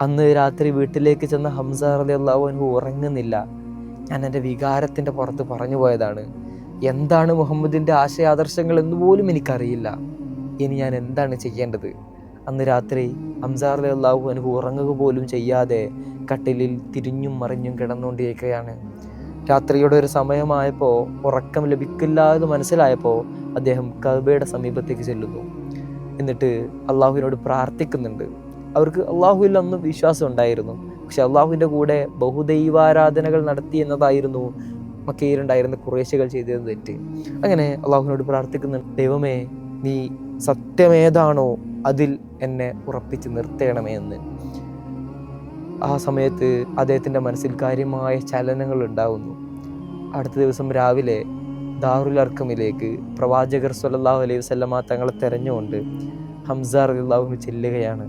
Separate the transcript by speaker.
Speaker 1: അന്ന് രാത്രി വീട്ടിലേക്ക് ചെന്ന ഹംസ റളിയല്ലാഹു അൻഹു ഉറങ്ങുന്നില്ല. ഞാൻ എൻ്റെ വികാരത്തിൻ്റെ പുറത്ത് പറഞ്ഞു പോയതാണ്. എന്താണ് മുഹമ്മദിൻ്റെ ആശയാദർശങ്ങൾ എന്ന് പോലും എനിക്കറിയില്ല. ഇനി ഞാൻ എന്താണ് ചെയ്യേണ്ടത്? അന്ന് രാത്രി ഹംസ റളിയല്ലാഹു അൻഹു ഉറങ്ങുക പോലും ചെയ്യാതെ കട്ടിലിൽ തിരിഞ്ഞും മറിഞ്ഞും കിടന്നുകൊണ്ടിരിക്കുകയാണ്. രാത്രിയുടെ ഒരു സമയമായപ്പോൾ, ഉറക്കം ലഭിക്കില്ല എന്ന് മനസ്സിലായപ്പോൾ അദ്ദേഹം കഅബയുടെ സമീപത്തേക്ക് ചെല്ലുന്നു. എന്നിട്ട് അള്ളാഹുവിനോട് പ്രാർത്ഥിക്കുന്നുണ്ട്. അവർക്ക് അള്ളാഹുവിൽ അന്ന് വിശ്വാസം ഉണ്ടായിരുന്നു. പക്ഷെ അള്ളാഹുവിൻ്റെ കൂടെ ബഹുദൈവാരാധനകൾ നടത്തി എന്നതായിരുന്നു മക്കയിലുണ്ടായിരുന്ന ഖുറൈശികൾ ചെയ്തിരുന്ന തെറ്റ്. അങ്ങനെ അള്ളാഹുവിനോട് പ്രാർത്ഥിക്കുന്നുണ്ട്, ദൈവമേ, നീ സത്യമേതാണോ അതിൽ എന്നെ ഉറപ്പിച്ച് നിർത്തണമേ എന്ന്. ആ സമയത്ത് അദ്ദേഹത്തിൻ്റെ മനസ്സിൽ കാര്യമായ ചലനങ്ങൾ ഉണ്ടാകുന്നു. അടുത്ത ദിവസം രാവിലെ ദാറുൽ അർക്കമിലേക്ക് പ്രവാചകർ സ്വല്ലല്ലാഹു അലൈഹി വസല്ലമ തങ്ങളെ തെരഞ്ഞുകൊണ്ട് ഹംസ റളിയല്ലാഹു അൻഹു ചെല്ലുകയാണ്.